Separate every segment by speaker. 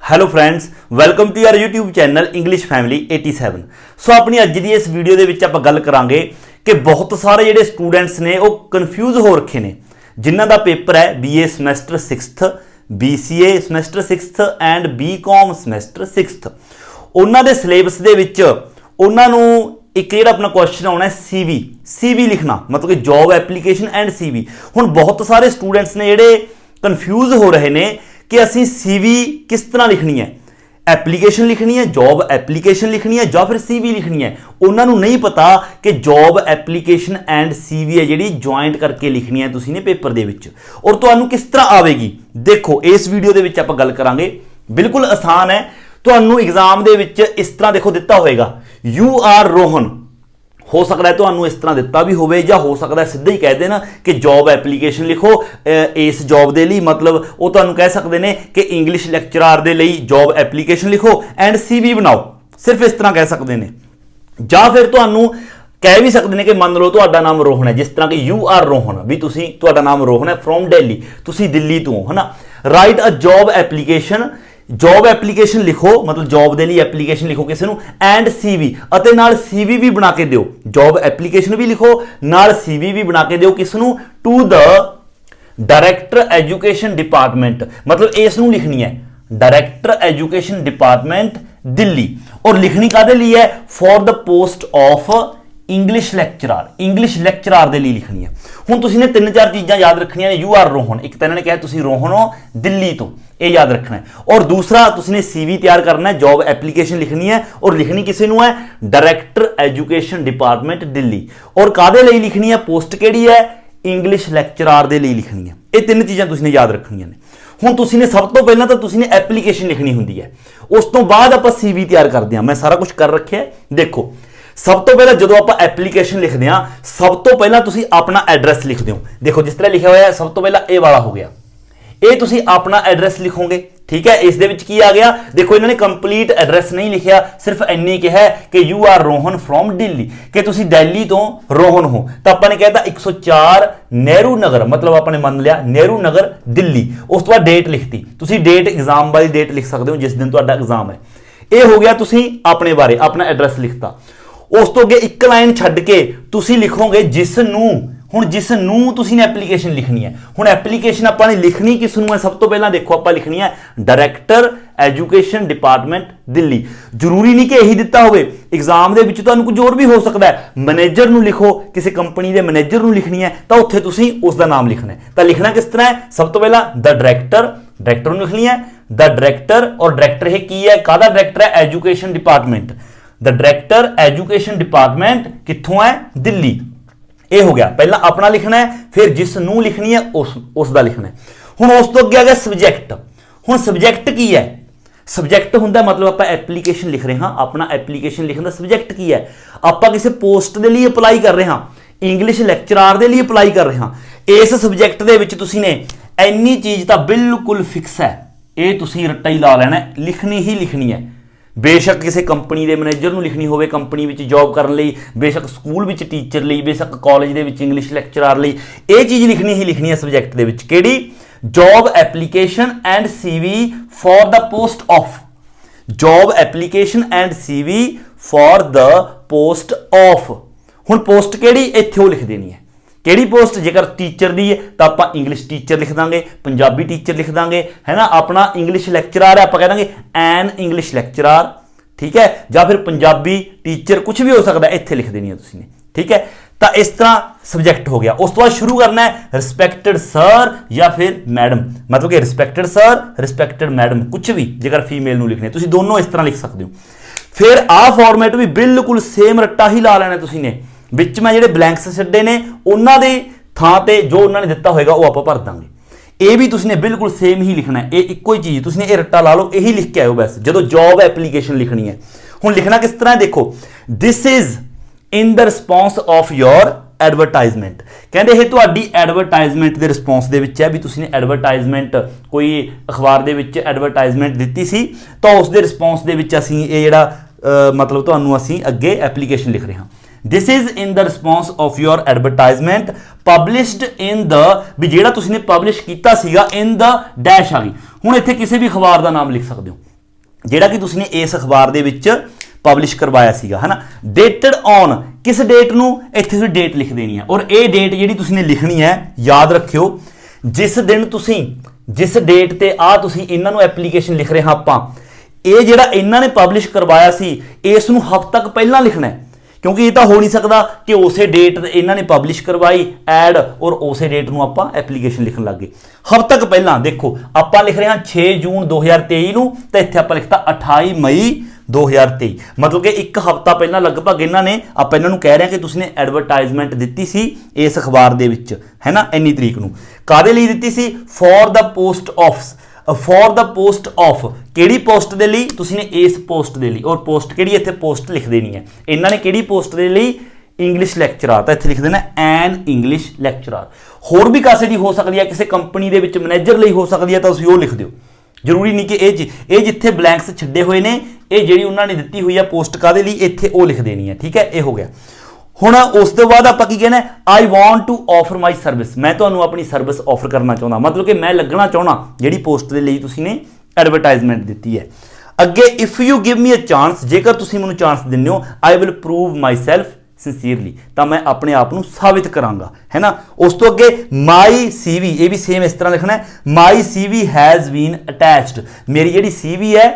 Speaker 1: Hello friends, welcome to your YouTube channel English family 87। So अपनी अज की इस वीडियो के आप गल करांगे कि बहुत सारे जिहड़े स्टूडेंट्स ने वो कन्फ्यूज हो रखे ने जिन्हां दा पेपर है BA semester 6th, BCA semester 6th and BCom semester 6th। उन्हां दे सिलेबस दे विच उन्हां नूं एक जिहड़ा अपना क्वेश्चन आना है CV लिखना, मतलब कि जॉब एप्लीकेशन एंड CV। हुण बहुत सारे स्टूडेंट्स ने जिहड़े कन्फ्यूज हो रहे ने कि असी CV किस तरह लिखनी है, एप्लीकेशन लिखनी है, जॉब एप्लीकेशन लिखनी है या फिर CV लिखनी है। उन्होंने नहीं पता कि जॉब एप्लीकेशन एंड CV है जिहड़ी ज्वाइंट करके लिखनी है तुसीं ने पेपर दे विच, और तुहानूं किस तरह आवेगी। देखो इस वीडियो दे विच आपां गल करांगे, बिल्कुल आसान है। तुहानूं एग्जाम दे विच इस तरह देखो दिता होएगा यू आर रोहन, हो सकता है तो इस तरह दिता भी होवे या हो सकता है सीधा ही कह देना कि जॉब एप्लीकेशन लिखो इस जॉब के लिए, मतलब वो तो कह सकते हैं कि इंग्लिश लैक्चरार के लिए जॉब एप्लीकेशन लिखो एंड CV बनाओ, सिर्फ इस तरह कह सकते हैं। या फिर तो कह भी सकते हैं कि मान लो तो नाम रोहन है, जिस तरह कि यू आर रोहन भी तुम नाम रोहन है फ्रॉम दिल्ली, तुम दिल्ली तो है ना। Right a job application, job application लिखो मतलब जॉब के लिए एप्लीकेशन लिखो किसी एंड CV अते नाल CV भी बना के दिओ, जॉब एप्लीकेशन भी लिखो नाल CV भी बना के दिओ किसनू, to the director education department, मतलब इसनू लिखनी है डायरैक्टर एजुकेशन डिपार्टमेंट दिल्ली। और लिखनी कादे लिए है, for the post of English lecturer, English lecturer के लिए लिखनी है। हुण तुसीं ने 3-4 चीज़ां याद रखनियां ने, यू आर रोहन, एक तो इन्होंने कहा तुसीं रोहन हो दिल्ली तो, ये याद रखना है। और दूसरा तुसीं CV तैयार करना है, जॉब एप्लीकेशन लिखनी है और लिखनी किसी नूं है डायरैक्टर एजुकेशन डिपार्टमेंट दिल्ली। और कादे लिए लिखनी है, पोस्ट केड़ी है, इंग्लिश लैक्चरार के लिए लिखनी है। ये 3 चीज़ां तुसीं ने याद रखनियां ने। हुण तुसीं ने सब तो पहला तो तुसीं ने एप्लीकेशन लिखनी हुंदी है, उस तो बाद आपां CV तैयार करते हैं। मैं सारा कुछ कर रखिया है। देखो सब तो पहला जो आप एप्लीकेशन लिखते हैं, सब तो पहला तुसीं अपना एड्रैस लिख दो। देखो जिस तरह लिखा हुआ है, सब तो पहला ए वाला हो गया, ये तुसीं अपना एड्रैस लिखोगे, ठीक है। इस दे विच की आ गया, देखो इन्होंने कंप्लीट एड्रैस नहीं लिखा, सिर्फ इन्नी कहा है कि you are Rohan from Delhi, कि तुसीं दिल्ली तो रोहन हो। तो आपने कहता 104 नेहरू नगर, मतलब आपने मान लिया नेहरू नगर दिल्ली। उस तो बाद डेट लिखती, तुसीं डेट एग्जाम वाली डेट लिख सकते हो जिस दिन तुहाडा एग्जाम है। ये हो गया तुसीं अपने बारे अपना एड्रैस लिखता। उस तो अगे एक लाइन छड्ड के तुसीं लिखोगे जिसनूं, हुण जिसनूं तुसीं ने एप्लीकेशन लिखनी है। हुण एप्लीकेशन आपां ने लिखनी किसनूं है, सब तो पहला देखो आपां लिखनी है डायरैक्टर एजुकेशन डिपार्टमेंट दिल्ली। जरूरी नहीं कि यही दिता होवे, एग्जाम दे विच तुहानूं कुछ होर भी हो सकता है। मैनेजर नूं लिखो, किसी कंपनी के मैनेजर नूं लिखनी है तो उत्थे तुसीं उसका नाम लिखना है। तो लिखना किस तरह है, सब तो पहला द डायरैक्टर, डायरैक्टर नूं लिखनी है द डायरैक्टर, और डायरैक्टर है की है, काहदा डायरैक्टर है, education department, the director education department कित्थों है, दिल्ली। ये हो गया, पहला अपना लिखना है, फिर जिस नूं लिखनी है उसका लिखना है। हुण उस तो अगे आ गया सब्जैक्ट। हुण सब्जैक्ट की है, सब्जैक्ट हुंदा मतलब आप एप्लीकेशन लिख रहे हैं, अपना एप्लीकेशन लिखने का सब्जैक्ट की है, आप किसी पोस्ट के लिए अप्लाई कर रहे हैं, इंग्लिश लैक्चरार के लिए अप्लाई कर रहे हैं। इस सब्जैक्ट के विच तुसीं ने इन्नी चीज़ तो बिल्कुल फिक्स है, ये तुसीं रट्टा ही ला लेना है, लिखनी ही लिखनी है। बेशक किसी कंपनी के मैनेजर नूं लिखनी होवे, कंपनी में जॉब करने लई, बेशक स्कूल में टीचर लई, बेशक कॉलेज दे विच इंग्लिश लैक्चरार लई, ये चीज़ लिखनी ही लिखनी है सब्जैक्ट दे विच। केड़ी, job application and CV for the post of, job application and CV for the post of. हुण पोस्ट केड़ी, इत्थे वो लिख देनी है, केड़ी पोस्ट, जेकर टीचर दी है तो आप इंग्लिश टीचर लिख देंगे, पंजाबी टीचर लिख देंगे, है ना। अपना इंग्लिश लैक्चरार है, आप कह देंगे एन इंग्लिश लैक्चरार, ठीक है, या फिर पंजाबी टीचर, कुछ भी हो सकता है, इत्थे लिख देनी है तुसीं ने, ठीक है। तो इस तरह सब्जैक्ट हो गया। उस तो बाद शुरू करना है रिस्पैक्टेड सर या फिर मैडम, मतलब कि रिस्पैक्टेड सर, रिस्पैक्टेड मैडम, कुछ भी जेकर फीमेल नूं लिखने, तुसीं दोनों इस तरह लिख सकते हो। फिर आ फॉर्मेट भी बिल्कुल सेम रट्टा ही ला लेना तुसीं ने, विच मैं जिहड़े ब्लैंक्स छड्डे ने उन्हां दे थां ते जो उन्होंने दिता होएगा वो आप भर देंगे। ये भी तुसीं ने बिल्कुल सेम ही लिखना है, ये इक्को ही चीज़ तुसीं ने रट्टा ला लो, यही लिख के आयो बस जो जॉब एप्लीकेशन लिखनी है। हुण लिखना किस तरह है, देखो this is in the response of your advertisement, कहते हैं तुहाडी एडवरटाइजमेंट के रिस्पॉन्स दे विच है भी तुसीं ने एडवरटाइजमेंट कोई अखबार दे विच एडवरटाइजमेंट दित्ती सी, तो उस दे रिस्पॉन्स दे विच असीं ये जिहड़ा मतलब तुहानूं असीं अगे एप्लीकेशन लिख रहे हैं। This is in the response of your advertisement published in the, भी जिहड़ा तुसीं ने पब्लिश कीता सीगा इन द डैश आ गई। हुण इत्थे किसी भी अखबार का नाम लिख सकते हो, ਜਿਹੜਾ ਕਿ ਤੁਸੀਂ ਨੇ ਇਸ ਅਖਬਾਰ ਦੇ ਵਿੱਚ ਪਬਲਿਸ਼ ਕਰਵਾਇਆ ਸੀਗਾ, ਹੈ ਨਾ। ਡੇਟਡ ਔਨ, ਕਿਸ ਡੇਟ ਨੂੰ, ਇੱਥੇ ਤੁਸੀਂ ਡੇਟ ਲਿਖ ਦੇਣੀ ਹੈ। ਔਰ ਇਹ ਡੇਟ ਜਿਹੜੀ ਤੁਸੀਂ ਨੇ ਲਿਖਣੀ ਹੈ, ਯਾਦ ਰੱਖਿਓ, ਜਿਸ ਦਿਨ ਤੁਸੀਂ, ਜਿਸ ਡੇਟ ਤੇ ਤੁਸੀਂ ਇਹਨਾਂ ਨੂੰ ਐਪਲੀਕੇਸ਼ਨ ਲਿਖ ਰਹੇ ਹਾਂ ਆਪਾਂ, ਇਹ ਜਿਹੜਾ ਇਹਨਾਂ ਨੇ ਪਬਲਿਸ਼ ਕਰਵਾਇਆ ਸੀ ਇਸ ਨੂੰ ਹਫ਼ਤਾ ਤੱਕ ਪਹਿਲਾਂ ਲਿਖਣਾ ਹੈ, ਕਿਉਂਕਿ ਇਹ ਤਾਂ ਹੋ ਨਹੀਂ ਸਕਦਾ ਕਿ ਉਸੇ ਡੇਟ ਤੇ ਇਹਨਾਂ ਨੇ ਪਬਲਿਸ਼ ਕਰਵਾਈ ਐਡ ਔਰ ਉਸੇ ਡੇਟ ਨੂੰ ਆਪਾਂ ਐਪਲੀਕੇਸ਼ਨ ਲਿਖਣ ਲੱਗ ਗਏ। ਹਫ਼ਤਾ ਤੱਕ ਪਹਿਲਾਂ ਦੇਖੋ, ਆਪਾਂ ਲਿਖ ਰਹੇ ਹਾਂ 6 ਜੂਨ 2023 ਨੂੰ, ਤਾਂ ਇੱਥੇ ਆਪਾਂ ਲਿਖਤਾ 28 ਮਈ 2023, ਮਤਲਬ ਕਿ ਇੱਕ ਹਫ਼ਤਾ ਪਹਿਲਾਂ ਲਗਭਗ ਇਹਨਾਂ ਨੇ, ਆਪਾਂ ਇਹਨਾਂ ਨੂੰ ਕਹਿ ਰਹੇ ਹਾਂ ਕਿ ਤੁਸੀਂ ਨੇ ਐਡਵਰਟਾਈਜ਼ਮੈਂਟ ਦਿੱਤੀ ਸੀ ਇਸ ਅਖਬਾਰ ਦੇ ਵਿੱਚ, ਹੈ ਨਾ, ਇੰਨੀ ਤਰੀਕ ਨੂੰ। ਕਾਹਦੇ ਲਈ ਦਿੱਤੀ ਸੀ? For the post office, for the post of, ਕਿਹੜੀ ਪੋਸਟ ਦੇ ਲਈ? ਤੁਸੀਂ ਨੇ ਇਸ ਪੋਸਟ ਦੇ ਲਈ, ਔਰ ਪੋਸਟ ਕਿਹੜੀ, ਇੱਥੇ ਪੋਸਟ ਲਿਖ ਦੇਣੀ ਹੈ। ਇਹਨਾਂ ਨੇ ਕਿਹੜੀ ਪੋਸਟ ਦੇ ਲਈ? ਇੰਗਲਿਸ਼ ਲੈਕਚਰਰ, ਤਾਂ ਇੱਥੇ ਲਿਖ ਦੇਣਾ ਐਨ ਇੰਗਲਿਸ਼ ਲੈਕਚਰਰ। ਹੋਰ ਵੀ ਕਾਸੇ ਦੀ ਹੋ ਸਕਦੀ ਹੈ, ਕਿਸੇ ਕੰਪਨੀ ਦੇ ਵਿੱਚ ਮੈਨੇਜਰ ਲਈ ਹੋ ਸਕਦੀ ਹੈ, ਤਾਂ ਤੁਸੀਂ ਉਹ ਲਿਖ ਦਿਓ। ਜ਼ਰੂਰੀ ਨਹੀਂ ਕਿ ਇਹ ਜਿੱਥੇ ਬਲੈਂਕਸ ਛੱਡੇ ਹੋਏ ਨੇ, ਇਹ ਜਿਹੜੀ ਉਹਨਾਂ ਨੇ ਦਿੱਤੀ ਹੋਈ ਹੈ ਪੋਸਟ ਕਾਹਦੇ ਲਈ, ਇੱਥੇ ਉਹ ਲਿਖ ਦੇਣੀ ਹੈ, ਠੀਕ ਹੈ। ਇਹ ਹੋ ਗਿਆ। ਹੁਣ ਉਸ ਤੋਂ ਬਾਅਦ ਆਪਾਂ ਕੀ ਕਹਿਣਾ? I want to offer my service, ਮੈਂ ਤੁਹਾਨੂੰ ਆਪਣੀ ਸਰਵਿਸ ਆਫਰ ਕਰਨਾ ਚਾਹੁੰਦਾ, ਮਤਲਬ ਕਿ ਮੈਂ ਲੱਗਣਾ ਚਾਹੁੰਦਾ ਜਿਹੜੀ ਪੋਸਟ ਦੇ ਲਈ ਤੁਸੀਂ ਨੇ ਐਡਵਰਟਾਈਜ਼ਮੈਂਟ ਦਿੱਤੀ ਹੈ। ਅੱਗੇ if you give me a chance, ਜੇਕਰ ਤੁਸੀਂ ਮੈਨੂੰ ਚਾਂਸ ਦਿੰਦੇ ਹੋ, I will prove myself sincerely, ਤਾਂ ਮੈਂ ਆਪਣੇ ਆਪ ਨੂੰ ਸਾਬਿਤ ਕਰਾਂਗਾ, ਹੈ ਨਾ। ਉਸ ਤੋਂ ਅੱਗੇ ਮਾਈ ਸੀਵੀ, ਇਹ ਵੀ ਸੇਮ ਇਸ ਤਰ੍ਹਾਂ ਲਿਖਣਾ ਹੈ, ਮਾਈ ਸੀਵੀ ਹੈਜ਼ ਬੀਨ ਅਟੈਚਡ, ਮੇਰੀ ਜਿਹੜੀ ਸੀਵੀ ਹੈ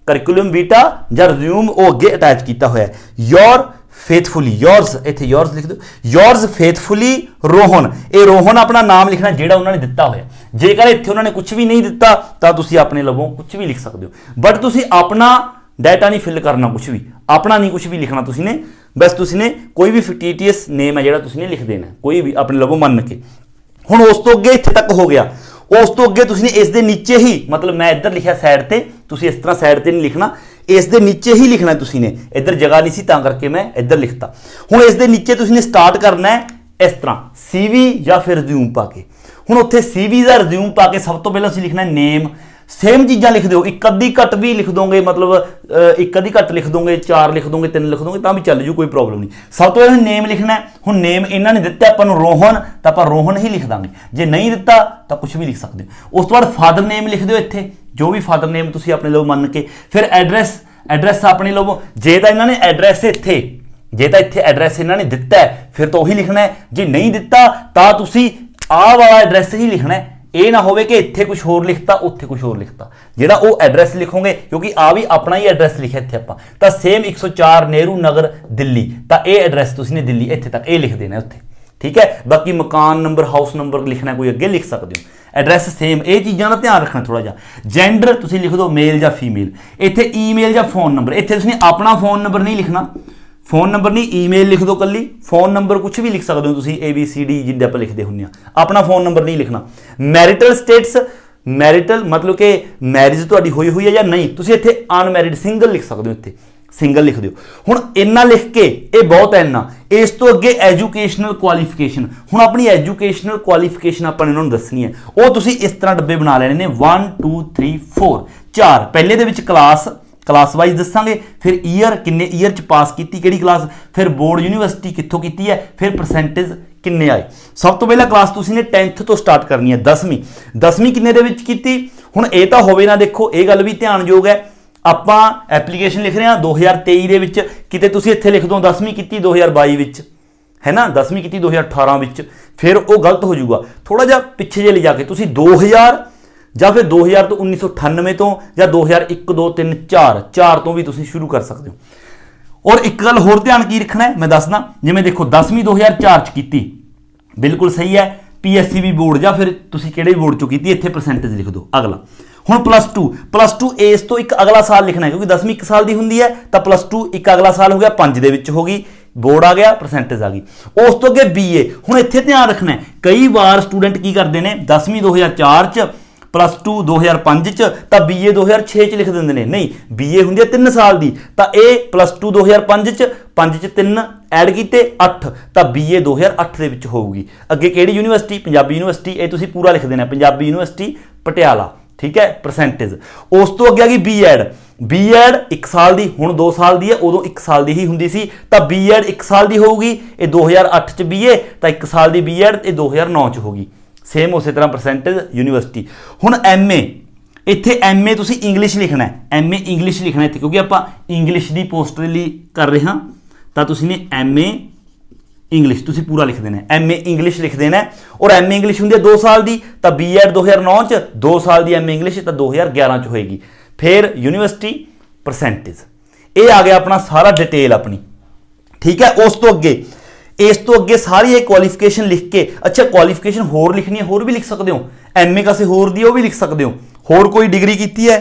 Speaker 1: ਕਰਿਕੂਲਮ ਵੀਟਾ ਜਾਂ ਰਿਜ਼ਿਊਮ ਉਹ ਅੱਗੇ ਅਟੈਚ ਕੀਤਾ ਹੋਇਆ ਹੈ। ਯੋਰ ਫੇਥਫੁਲੀ, ਯੋਰਸ, ਇੱਥੇ ਯੋਰਸ ਲਿਖ ਦਿਓ, ਯੋਰਸ ਫੇਥਫੁਲੀ ਰੋਹਨ, ਇਹ ਰੋਹਨ ਆਪਣਾ ਨਾਮ ਲਿਖਣਾ ਜਿਹੜਾ ਉਹਨਾਂ ਨੇ ਦਿੱਤਾ ਹੋਇਆ। ਜੇਕਰ ਇੱਥੇ ਉਹਨਾਂ ਨੇ ਕੁਝ ਵੀ ਨਹੀਂ ਦਿੱਤਾ ਤਾਂ ਤੁਸੀਂ ਆਪਣੇ ਲਵੋਂ ਕੁਝ ਵੀ ਲਿਖ ਸਕਦੇ ਹੋ, ਬਟ ਤੁਸੀਂ ਆਪਣਾ ਡਾਟਾ ਨਹੀਂ ਫਿਲ ਕਰਨਾ, ਕੁਝ ਵੀ ਆਪਣਾ ਨਹੀਂ ਕੁਝ ਵੀ ਲਿਖਣਾ ਤੁਸੀਂ ਨੇ, ਬਸ ਤੁਸੀਂ ਨੇ ਕੋਈ ਵੀ ਫਿਕਟੀਟੀਅਸ ਨੇਮ ਹੈ ਜਿਹੜਾ ਤੁਸੀਂ ਨੇ ਲਿਖ ਦੇਣਾ, ਕੋਈ ਵੀ ਆਪਣੇ ਲਵੋਂ ਮੰਨ ਕੇ। ਹੁਣ ਉਸ ਤੋਂ ਅੱਗੇ ਇੱਥੇ ਤੱਕ ਹੋ ਗਿਆ। ਉਸ ਤੋਂ ਅੱਗੇ ਤੁਸੀਂ ਨੇ ਇਸ ਦੇ ਨੀਚੇ ਹੀ, ਮਤਲਬ ਮੈਂ ਇੱਧਰ ਲਿਖਿਆ ਸਾਈਡ ਤੇ, ਤੁਸੀਂ ਇਸ ਤਰ੍ਹਾਂ ਸਾਈਡ ਤੇ ਨਹੀਂ ਲਿਖਣਾ, ਇਸ ਦੇ ਨੀਚੇ ਹੀ ਲਿਖਣਾ ਤੁਸੀਂ ਨੇ, ਇੱਧਰ ਜਗ੍ਹਾ ਨਹੀਂ ਸੀ ਤਾਂ ਕਰਕੇ ਮੈਂ ਇੱਧਰ ਲਿਖਤਾ। ਹੁਣ ਇਸ ਦੇ ਨੀਚੇ ਤੁਸੀਂ ਨੇ ਸਟਾਰਟ ਕਰਨਾ ਹੈ ਇਸ ਤਰ੍ਹਾਂ, ਸੀਵੀ ਜਾਂ ਫਿਰ ਰਿਜ਼ਿਊਮ ਪਾ ਕੇ। ਹੁਣ ਉੱਥੇ ਸੀਵੀ ਜਾਂ ਰਿਜ਼ਿਊਮ ਪਾ ਕੇ ਸਭ ਤੋਂ ਪਹਿਲਾਂ ਤੁਸੀਂ ਲਿਖਣਾ ਨੇਮ, ਸੇਮ ਚੀਜ਼ਾਂ ਲਿਖ ਦਿਓ, ਇੱਕ ਅੱਧੀ ਘੱਟ ਵੀ ਲਿਖ ਦੋਗੇ, ਮਤਲਬ ਇੱਕ ਅੱਧੀ ਘੱਟ ਲਿਖ ਦੋਗੇ, 4 ਲਿਖ ਦੋਗੇ, 3 ਲਿਖ ਦੋਗੇ ਤਾਂ ਵੀ ਚੱਲ ਜੂ, ਕੋਈ ਪ੍ਰੋਬਲਮ ਨਹੀਂ। ਸਭ ਤੋਂ ਪਹਿਲਾਂ ਨੇਮ ਲਿਖਣਾ ਹੈ। ਹੁਣ ਨੇਮ ਇਹਨਾਂ ਨੇ ਦਿੱਤਾ ਆਪਾਂ ਨੂੰ ਰੋਹਨ, ਤਾਂ ਆਪਾਂ ਰੋਹਨ ਹੀ ਲਿਖ ਦਾਂਗੇ, ਜੇ ਨਹੀਂ ਦਿੱਤਾ ਤਾਂ ਕੁਝ ਵੀ ਲਿਖ ਸਕਦੇ ਹੋ। ਉਸ ਤੋਂ ਬਾਅਦ ਫਾਦਰ ਨੇਮ ਲਿਖ ਦਿਓ ਇੱਥੇ, ਜੋ ਵੀ ਫਾਦਰ ਨੇਮ ਤੁਸੀਂ ਆਪਣੇ ਲਵੋ ਮੰਨ ਕੇ। ਫਿਰ ਐਡਰੈਸ ਆਪਣੇ ਲਵੋ, ਜੇ ਤਾਂ ਇਹਨਾਂ ਨੇ ਐਡਰੈਸ ਇੱਥੇ, ਜੇ ਤਾਂ ਇੱਥੇ ਐਡਰੈਸ ਇਹਨਾਂ ਨੇ ਦਿੱਤਾ ਹੈ ਫਿਰ ਤਾਂ ਉਹੀ ਲਿਖਣਾ ਹੈ, ਜੇ ਨਹੀਂ ਦਿੱਤਾ ਤਾਂ ਤੁਸੀਂ ਆਹ ਵਾਲਾ ਐਡਰੈਸ ਹੀ ਲਿਖਣਾ ਹੈ। ਇਹ ਨਾ ਹੋਵੇ ਕਿ ਇੱਥੇ ਕੁਝ ਹੋਰ ਲਿਖਤਾ ਉੱਥੇ ਕੁਝ ਹੋਰ ਲਿਖਤਾ, ਜਿਹੜਾ ਉਹ ਐਡਰੈਸ ਲਿਖੋਗੇ, ਕਿਉਂਕਿ ਆ ਵੀ ਆਪਣਾ ਹੀ ਐਡਰੈਸ ਲਿਖਿਆ ਇੱਥੇ ਆਪਾਂ, ਤਾਂ ਸੇਮ 104 ਨਹਿਰੂ ਨਗਰ ਦਿੱਲੀ, ਤਾਂ ਇਹ ਐਡਰੈਸ ਤੁਸੀਂ ਨੇ ਦਿੱਲੀ ਇੱਥੇ ਤੱਕ ਇਹ ਲਿਖ ਦੇਣਾ ਉੱਥੇ, ਠੀਕ ਹੈ। ਬਾਕੀ ਮਕਾਨ ਨੰਬਰ, ਹਾਊਸ ਨੰਬਰ ਲਿਖਣਾ ਕੋਈ ਅੱਗੇ ਲਿਖ ਸਕਦੇ ਹੋ, ਐਡਰੈਸ ਸੇਮ। ਇਹ ਚੀਜ਼ਾਂ ਦਾ ਧਿਆਨ ਰੱਖਣਾ ਥੋੜਾ ਜਿਹਾ। ਜੈਂਡਰ ਤੁਸੀਂ ਲਿਖ ਦਿਓ ਮੇਲ ਜਾਂ ਫੀਮੇਲ, ਇੱਥੇ ਈਮੇਲ ਜਾਂ ਫੋਨ ਨੰਬਰ, ਇੱਥੇ ਤੁਸੀਂ ਆਪਣਾ ਫੋਨ ਨੰਬਰ ਨਹੀਂ ਲਿਖਣਾ, ਫੋਨ ਨੰਬਰ ਨਹੀਂ, ਈਮੇਲ ਲਿਖ ਦਿਓ ਕੱਲੀ, ਫੋਨ ਨੰਬਰ ਕੁਝ ਵੀ ਲਿਖ ਸਕਦੇ ਹੋ ਤੁਸੀਂ, ABCD ਜਿੰਦੇ ਆਪਾਂ ਲਿਖਦੇ ਹੁੰਦੇ ਆ, ਆਪਣਾ ਫੋਨ ਨੰਬਰ ਨਹੀਂ ਲਿਖਣਾ। ਮੈਰਿਟਲ ਸਟੇਟਸ, ਮੈਰਿਟਲ ਮਤਲਬ ਕਿ ਮੈਰਿਜ ਤੁਹਾਡੀ ਹੋਈ ਹੋਈ ਹੈ ਜਾਂ ਨਹੀਂ, ਤੁਸੀਂ ਇੱਥੇ ਅਨਮੈਰਿਡ ਸਿੰਗਲ ਲਿਖ ਸਕਦੇ ਹੋ, ਇੱਥੇ ਸਿੰਗਲ ਲਿਖ ਦਿਓ। ਹੁਣ ਇੰਨਾ ਲਿਖ ਕੇ ਇਹ ਬਹੁਤ ਹੈ ਇੰਨਾ। ਇਸ ਤੋਂ ਅੱਗੇ ਐਜੂਕੇਸ਼ਨਲ ਕੁਆਲੀਫਿਕੇਸ਼ਨ, ਹੁਣ ਆਪਣੀ ਐਜੂਕੇਸ਼ਨਲ ਕੁਆਲੀਫਿਕੇਸ਼ਨ ਆਪਾਂ ਨੇ ਇਹਨਾਂ ਨੂੰ ਦੱਸਣੀ ਹੈ। ਉਹ ਤੁਸੀਂ ਇਸ ਤਰ੍ਹਾਂ ਡੱਬੇ ਬਣਾ ਲੈਣੇ ਨੇ 1 2 3 4 4। ਪਹਿਲੇ ਦੇ ਵਿੱਚ ਕਲਾਸ ਵਾਈਜ਼ ਦੱਸਾਂਗੇ, ਫਿਰ ਈਅਰ ਕਿੰਨੇ ਈਅਰ ਚ ਪਾਸ ਕੀਤੀ ਕਿਹੜੀ ਕਲਾਸ, ਫਿਰ ਬੋਰਡ ਯੂਨੀਵਰਸਿਟੀ ਕਿੱਥੋਂ ਕੀਤੀ ਹੈ, ਫਿਰ ਪਰਸੈਂਟੇਜ ਕਿੰਨੇ ਆਏ। ਸਭ ਤੋਂ ਪਹਿਲਾਂ ਕਲਾਸ ਤੁਸੀਂ ਨੇ 10th ਤੋਂ ਸਟਾਰਟ ਕਰਨੀ ਹੈ, 10ਵੀਂ ਕਿੰਨੇ ਦੇ ਵਿੱਚ ਕੀਤੀ। ਹੁਣ ਇਹ ਤਾਂ ਹੋਵੇ ਨਾ, ਦੇਖੋ ਇਹ ਗੱਲ ਵੀ ਧਿਆਨਯੋਗ ਹੈ, ਆਪਾਂ ਐਪਲੀਕੇਸ਼ਨ ਲਿਖ ਰਹੇ ਹਾਂ 2023 ਦੇ ਵਿੱਚ, ਕਿਤੇ ਤੁਸੀਂ ਇੱਥੇ ਲਿਖ ਦੋ 10ਵੀਂ ਕੀਤੀ 2022 ਵਿੱਚ, ਹੈ ਨਾ, 10ਵੀਂ ਕੀਤੀ 2018 ਵਿੱਚ, ਫਿਰ ਉਹ ਗਲਤ ਹੋ ਜਾਊਗਾ। ਥੋੜਾ ਜਿਹਾ ਪਿੱਛੇ ਜੇ ਲਿਜਾ ਕੇ ਤੁਸੀਂ 2000 ਜਾਂ ਫਿਰ 2000 ਤੋਂ 1998 ਤੋਂ ਜਾਂ 2001 2 3 4 ਤੋਂ ਵੀ ਤੁਸੀਂ ਸ਼ੁਰੂ ਕਰ ਸਕਦੇ ਹੋ। ਔਰ ਇੱਕ ਗੱਲ ਹੋਰ ਧਿਆਨ ਕੀ ਰੱਖਣਾ ਹੈ ਮੈਂ ਦੱਸਦਾ, ਜਿਵੇਂ ਦੇਖੋ 10ਵੀਂ 2004 ਚ ਕੀਤੀ, ਬਿਲਕੁਲ ਸਹੀ ਹੈ, PSCB ਬੋਰਡ ਜਾਂ ਫਿਰ ਤੁਸੀਂ ਕਿਹੜੇ ਬੋਰਡ ਚੋਂ ਕੀਤੀ, ਇੱਥੇ ਪਰਸੈਂਟੇਜ ਲਿਖ ਦਿਓ। ਅਗਲਾ ਹੁਣ +2 ਇਸ ਤੋਂ ਇੱਕ ਅਗਲਾ ਸਾਲ ਲਿਖਣਾ ਹੈ, ਕਿਉਂਕਿ 10ਵੀਂ 1 ਸਾਲ ਦੀ ਹੁੰਦੀ ਹੈ, ਤਾਂ +2 ਇੱਕ ਅਗਲਾ ਸਾਲ ਹੋ ਗਿਆ, 5 ਦੇ ਵਿੱਚ ਹੋ ਗਈ, ਬੋਰਡ ਆ ਗਿਆ, ਪਰਸੈਂਟੇਜ ਆ ਗਈ। ਉਸ ਤੋਂ ਅੱਗੇ BA। ਹੁਣ ਇੱਥੇ ਧਿਆਨ ਰੱਖਣਾ ਹੈ, ਕਈ ਵਾਰ ਸਟੂਡੈਂਟ ਕੀ ਕਰਦੇ ਨੇ 10ਵੀਂ 2004 ਚ, +2 2005 ਚ, ਤਾਂ BA 2006 ਚ ਲਿਖ ਦਿੰਦੇ ਨੇ। ਨਹੀਂ, BA ਹੁੰਦੀ ਹੈ 3 ਸਾਲ ਦੀ, ਤਾਂ ਇਹ +2 2005 ਚ, 5 ਚ 3 ਐਡ ਕੀਤੇ 8, ਤਾਂ BA 2008 ਦੇ ਵਿੱਚ ਹੋਊਗੀ। ਅੱਗੇ ਕਿਹੜੀ ਯੂਨੀਵਰਸਿਟੀ, ਪੰਜਾਬੀ ਯੂਨੀਵਰਸਿਟੀ, ਇਹ ਤੁਸੀਂ ਪੂਰਾ ਲਿਖ ਦੇਣਾ, ਪੰਜਾਬੀ ਯੂਨੀਵਰਸਿਟੀ ਪਟਿਆਲਾ, ਠੀਕ ਹੈ, ਪਰਸੈਂਟੇਜ। ਉਸ ਤੋਂ ਅੱਗੇ ਆ ਗਈ B.Ed 1 ਸਾਲ ਦੀ, ਹੁਣ 2 ਸਾਲ ਦੀ ਹੈ, ਉਦੋਂ 1 ਸਾਲ ਦੀ ਹੀ ਹੁੰਦੀ ਸੀ, ਤਾਂ B.Ed 1 ਸਾਲ ਦੀ ਹੋਊਗੀ। ਇਹ 2008 ਚ BA, ਤਾਂ 1 ਸਾਲ ਦੀ B.Ed ਇਹ 2009 ਚ ਹੋਗੀ, ਸੇਮ ਉਸੇ ਤਰ੍ਹਾਂ ਪਰਸੈਂਟੇਜ ਯੂਨੀਵਰਸਿਟੀ। ਹੁਣ ਇੱਥੇ MA ਤੁਸੀਂ ਇੰਗਲਿਸ਼ ਲਿਖਣਾ ਹੈ, MA ਇੰਗਲਿਸ਼ ਲਿਖਣਾ ਇੱਥੇ, ਕਿਉਂਕਿ ਆਪਾਂ ਇੰਗਲਿਸ਼ ਦੀ ਪੋਸਟ ਦੇ ਲਈ ਕਰ ਰਹੇ ਹਾਂ, ਤਾਂ ਤੁਸੀਂ ਨੇ MA ਇੰਗਲਿਸ਼ ਤੁਸੀਂ ਪੂਰਾ ਲਿਖ ਦੇਣਾ, MA ਇੰਗਲਿਸ਼ ਲਿਖ ਦੇਣਾ। ਔਰ MA ਇੰਗਲਿਸ਼ ਹੁੰਦੀ ਹੈ 2 ਸਾਲ ਦੀ, ਤਾਂ B.Ed 2009 ਚ 2 ਸਾਲ ਦੀ MA ਇੰਗਲਿਸ਼ ਤਾਂ 2011 ਚ ਹੋਏਗੀ। ਫਿਰ ਯੂਨੀਵਰਸਿਟੀ ਪਰਸੈਂਟੇਜ, ਇਹ ਆ ਗਿਆ ਆਪਣਾ ਸਾਰਾ ਡਿਟੇਲ ਆਪਣੀ, ਠੀਕ ਹੈ। ਇਸ ਤੋਂ ਅੱਗੇ ਸਾਰੀ ਇਹ ਕੁਆਲੀਫਿਕੇਸ਼ਨ ਲਿਖ ਕੇ, ਅੱਛਾ ਕੁਆਲੀਫਿਕੇਸ਼ਨ ਹੋਰ ਲਿਖਣੀ ਹੈ, ਹੋਰ ਵੀ ਲਿਖ ਸਕਦੇ ਹੋ, MA ਕਿਸੇ ਹੋਰ ਦੀ ਉਹ ਵੀ ਲਿਖ ਸਕਦੇ ਹੋ, ਹੋਰ ਕੋਈ ਡਿਗਰੀ ਕੀਤੀ ਹੈ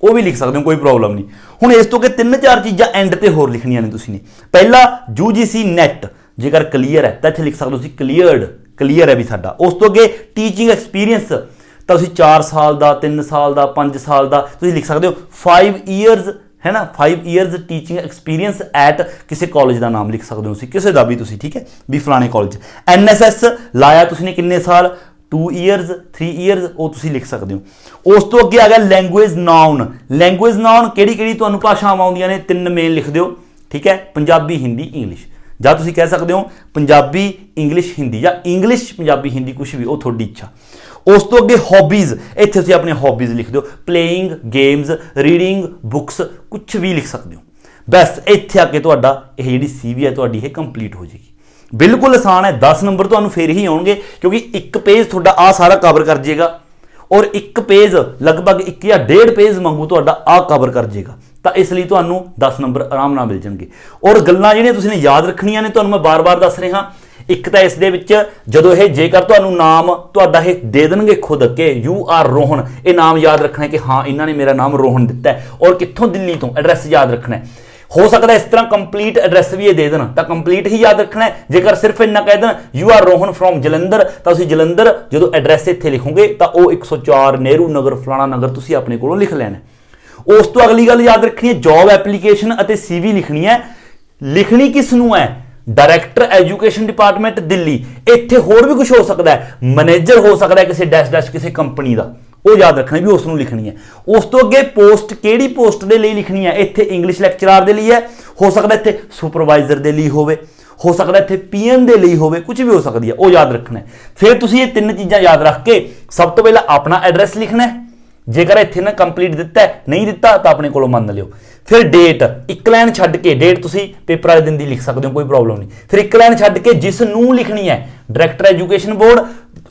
Speaker 1: ਉਹ ਵੀ ਲਿਖ ਸਕਦੇ ਹੋ, ਕੋਈ ਪ੍ਰੋਬਲਮ ਨਹੀਂ। ਹੁਣ ਇਸ ਤੋਂ ਅੱਗੇ 3-4 ਚੀਜ਼ਾਂ ਐਂਡ ਤੇ ਹੋਰ ਲਿਖਣੀਆਂ ਨੇ ਤੁਸੀਂ ਨੇ। ਪਹਿਲਾ UGC ਨੈਟ ਜੇਕਰ ਕਲੀਅਰ ਹੈ ਤਾਂ ਇੱਥੇ ਲਿਖ ਸਕਦੇ ਹੋ ਤੁਸੀਂ ਕਲੀਅਰ ਹੈ ਵੀ ਸਾਡਾ। ਉਸ ਤੋਂ ਅੱਗੇ ਟੀਚਿੰਗ ਐਕਸਪੀਰੀਅੰਸ ਤਾਂ ਤੁਸੀਂ 4 ਸਾਲ ਦਾ, 3 ਸਾਲ ਦਾ, 5 ਸਾਲ ਦਾ ਤੁਸੀਂ ਲਿਖ ਸਕਦੇ ਹੋ। 5 ਈਅਰਸ है ना, 5 ਈਅਰਸ ਟੀਚਿੰਗ ਐਕਸਪੀਰੀਅੰਸ ਐਟ ਕਿਸੇ ਕਾਲਜ ਦਾ ਨਾਮ ਲਿਖ ਸਕਦੇ ਹੋ ਤੁਸੀਂ, ਕਿਸੇ ਦਾ ਵੀ ਤੁਸੀਂ, ਠੀਕ ਹੈ ਵੀ ਫਲਾਣੇ ਕਾਲਜ। NSS ਲਾਇਆ ਤੁਸੀਂ ਨੇ ਕਿੰਨੇ ਸਾਲ, 2 ਈਅਰਸ 3 ਈਅਰਸ, ਉਹ ਤੁਸੀਂ ਲਿਖ ਸਕਦੇ ਹੋ। ਉਸ ਤੋਂ ਅੱਗੇ ਆ ਗਿਆ ਲੈਂਗੁਏਜ ਨਾउन। ਲੈਂਗੁਏਜ ਨਾउन ਕਿਹੜੀ ਤੁਹਾਨੂੰ ਭਾਸ਼ਾਵਾਂ ਆਉਂਦੀਆਂ ਨੇ, 3 ਮੇਨ ਲਿਖ ਦਿਓ, ਠੀਕ ਹੈ, ਪੰਜਾਬੀ, ਹਿੰਦੀ, ਇੰਗਲਿਸ਼, ਜਾਂ ਤੁਸੀਂ ਕਹਿ ਸਕਦੇ ਹੋ ਪੰਜਾਬੀ ਇੰਗਲਿਸ਼ ਹਿੰਦੀ, ਜਾਂ ਇੰਗਲਿਸ਼ ਪੰਜਾਬੀ ਹਿੰਦੀ, ਕੁਝ ਵੀ, ਉਹ ਤੁਹਾਡੀ ਇੱਛਾ। ਉਸ ਤੋਂ ਅੱਗੇ ਹੌਬੀਜ਼, ਇੱਥੇ ਤੁਸੀਂ ਆਪਣੀਆਂ ਹੌਬੀਜ਼ ਲਿਖ ਦਿਓ, ਪਲੇਇੰਗ ਗੇਮਸ, ਰੀਡਿੰਗ ਬੁੱਕਸ, ਕੁਝ ਵੀ ਲਿਖ ਸਕਦੇ ਹੋ। ਬਸ ਇੱਥੇ ਆ ਕੇ ਤੁਹਾਡਾ ਇਹ ਜਿਹੜੀ CV ਹੈ ਤੁਹਾਡੀ ਇਹ ਕੰਪਲੀਟ ਹੋ ਜਾਏਗੀ। ਬਿਲਕੁਲ ਆਸਾਨ ਹੈ, 10 ਨੰਬਰ ਤੁਹਾਨੂੰ ਫੇਰ ਹੀ ਆਉਣਗੇ, ਕਿਉਂਕਿ ਇੱਕ ਪੇਜ ਤੁਹਾਡਾ ਆ ਸਾਰਾ ਕਵਰ ਕਰ ਜਾਏਗਾ, ਔਰ ਇੱਕ ਪੇਜ ਲਗਭਗ 1 ਜਾਂ 1.5 ਪੇਜ ਵਾਂਗੂ ਤੁਹਾਡਾ ਆ ਕਵਰ ਕਰ ਜਾਏਗਾ, ਤਾਂ ਇਸ ਲਈ ਤੁਹਾਨੂੰ 10 ਨੰਬਰ ਆਰਾਮ ਨਾਲ ਮਿਲ ਜਾਣਗੇ। ਔਰ ਗੱਲਾਂ ਜਿਹੜੀਆਂ ਤੁਸੀਂ ਨੇ ਯਾਦ ਰੱਖਣੀਆਂ ਨੇ, ਤੁਹਾਨੂੰ ਮੈਂ ਬਾਰ-ਬਾਰ ਦੱਸ ਰਿਹਾ। ਇੱਕ ਤਾਂ ਇਸ ਦੇ ਵਿੱਚ ਜਦੋਂ ਇਹ ਜੇਕਰ ਤੁਹਾਨੂੰ ਨਾਮ ਤੁਹਾਡਾ ਇਹ ਦੇ ਦੇਣਗੇ ਖੁਦ ਕਿ ਯੂ ਆਰ ਰੋਹਨ, ਇਹ ਨਾਮ ਯਾਦ ਰੱਖਣਾ ਹੈ ਕਿ ਹਾਂ ਇਹਨਾਂ ਨੇ ਮੇਰਾ ਨਾਮ ਰੋਹਨ ਦਿੱਤਾ ਹੈ, ਔਰ ਕਿੱਥੋਂ, ਦਿੱਲੀ ਤੋਂ, ਐਡਰੈਸ ਯਾਦ ਰੱਖਣਾ ਹੈ। ਹੋ ਸਕਦਾ ਇਸ ਤਰ੍ਹਾਂ ਕੰਪਲੀਟ ਐਡਰੈਸ ਵੀ ਇਹ ਦੇ ਦੇਣ, ਤਾਂ ਕੰਪਲੀਟ ਹੀ ਯਾਦ ਰੱਖਣਾ ਹੈ। ਜੇਕਰ ਸਿਰਫ ਇੰਨਾ ਕਹਿ ਦੇਣ you are Rohan from Jalandhar, ਤਾਂ ਤੁਸੀਂ ਜਲੰਧਰ ਜਦੋਂ ਐਡਰੈਸ ਇੱਥੇ ਲਿਖੋਗੇ ਤਾਂ ਉਹ 104 ਨਹਿਰੂ ਨਗਰ ਫਲਾਣਾ ਨਗਰ ਤੁਸੀਂ ਆਪਣੇ ਕੋਲੋਂ ਲਿਖ ਲੈਣਾ। ਉਸ ਤੋਂ ਅਗਲੀ ਗੱਲ ਯਾਦ ਰੱਖਣੀ ਹੈ, ਜੌਬ ਐਪਲੀਕੇਸ਼ਨ ਅਤੇ CV ਲਿਖਣੀ ਹੈ। ਲਿਖਣੀ ਕਿਸ ਨੂੰ ਹੈ, डायरेक्टर एजुकेशन डिपार्टमेंट दिल्ली, इत्थे होर भी कुछ हो सकता है, मैनेजर हो सकता है किसी डैश डैश किसी कंपनी का, वो याद रखना भी उसनूं लिखनी है। उस तो अगे पोस्ट किहड़ी पोस्ट दे लई लिखनी है, इत्थे इंग्लिश लैक्चरार दे लई है, हो सकता है इत्थे सुपरवाइजर दे लई होवे, हो सकता है इत्थे PM दे लई होवे, कुछ भी हो सकती है, वो याद रखना है। फिर तुसीं ये 3 चीज़ां याद रख के सब तो पहला अपना एड्रैस लिखना है, जेकर इत्थे ना कंप्लीट दिता है, नहीं दिता तो अपने कोलों मन लियो। फिर डेट एक लाइन छड्ड के, डेट तुसी पेपर वाले दिन दी लिख सकते हो, कोई प्रॉब्लम नहीं। फिर एक लाइन छड्ड के जिस नूं लिखनी है, डायरेक्टर एजुकेशन बोर्ड,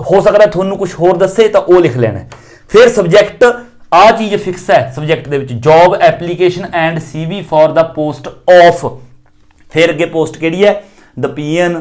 Speaker 1: हो सकता है तुहानूं कुछ होर दस्से तो वो लिख लेना है। फिर सबजैक्ट आ चीज़ फिक्स है subject they which, job application and CV for the post of, फिर अगे पोस्ट किहड़ी है, द PN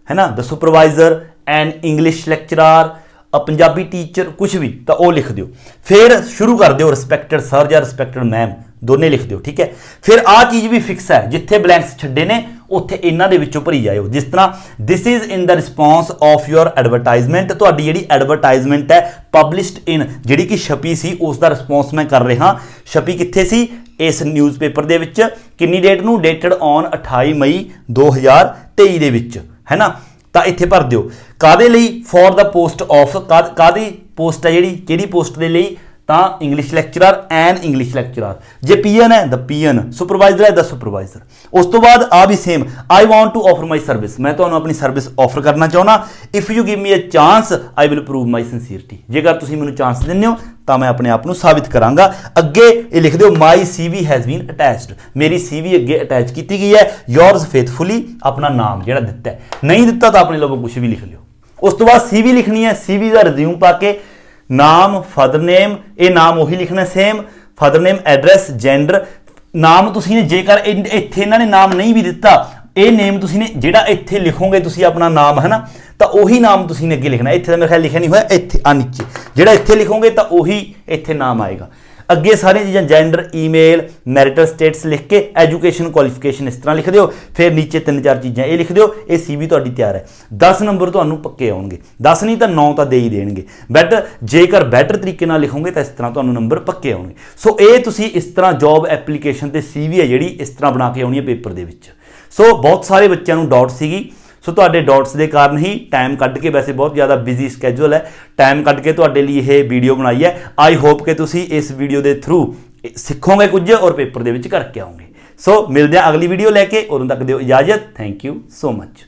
Speaker 1: है ना, the supervisor and English lecturer, Punjabi teacher, कुछ भी तो वो लिख दो। फिर शुरू कर दो रिस्पैक्टेड सर या रिस्पैक्टेड मैम, दोनों लिख दो, ठीक है। फिर आ चीज़ भी फिक्स है, जिथे ब्लैंक्स छड्डे ने उत्थे इन्हां दे विचों भरी जाओ। जिस तरह this is in the response of your advertisement, तुहाडी जिहड़ी एडवरटाइजमेंट है पब्लिश्ड इन, जिहड़ी कि छपी सी, उसका रिस्पॉन्स मैं कर रहा। छपी कित्थे सी, इस न्यूज़पेपर दे विच, किन्नी डेट नूं, डेटेड ऑन 28 मई 2023 दे विच, है ना। तो इत्थे भर दिओ कादे लई, फॉर द पोस्ट ऑफ, कादी पोस्ट है जिहड़ी, किहड़ी पोस्ट दे लई, तां English lecturer and English lecturer. जे PN है द PN, सुपरवाइजर है द सुपरवाइजर। उस तो बाद आ भी same, I want to offer my service, मैं तुहानूं अपनी सर्विस ऑफर करना चाहना। If you give me a chance I will prove my sincerity, जेकर तुसीं मैनूं चांस दिंदे हो तो मैं अपने आप को साबित करांगा। अगे ये लिख दो, माई CV हैज़ बीन अटैच्ड, मेरी CV अगे अटैच की गई है। योर्स फेथफुली, अपना नाम जो दिता है, नहीं दिता तो अपने लोगों कुछ भी लिख लियो। उस तो बाद CV लिखनी है, CV का रिज्यूम पा के नाम, फादर नेम, ये नाम वही लिखना same, father name, address, gender, नाम तुसीं ने जेकर इत्थे इन्हां ने नाम नहीं भी दिता, ये नेम तुसीं ने जिहड़ा इत्थे लिखोगे तुसीं अपना नाम, है ना, तो उही नाम तुसीं ने अगे लिखना। इत्थे तो मेरे ख्याल लिखा नहीं होया, इत्थे आ नीचे जिहड़ा इत्थे लिखोगे तो उही इत्थे नाम आएगा। अगे सारी चीज़ां जेंडर, ईमेल, मैरिटल स्टेटस लिख के, एजुकेशन क्वालिफिकेशन इस तरह लिख दो। फिर नीचे 3-4 चीज़ां ये लिख दो, ये CV तुहाडी तैयार है। 10 नंबर तुहानूं पक्के आउणगे, 10 नहीं तो 9 तो दे ही देणगे। बट जेकर बैटर तरीके नाल लिखोगे तो इस तरह तुहानूं नंबर पक्के आउणगे। सो ये तुसीं इस तरह जॉब एप्लीकेशन ते CV है जिहड़ी इस तरह बना के आउणी है पेपर दे विच। सो बहुत सारे बच्चों नूं डाउट सीगी, सो तुहाडे डाउट्स के कारण ही टाइम कढ़ के, वैसे बहुत ज़्यादा बिजी स्कैजूल है, टाइम कढ़ के तुहाडे लिए ये वीडियो बनाई है। आई होप कि तुसीं इस वीडियो के थ्रू सीखोगे कुछ और पेपर दे विच करके आओगे। सो मिलते हैं अगली वीडियो लैके, उदों तक दिओ इजाजत। Thank you so much.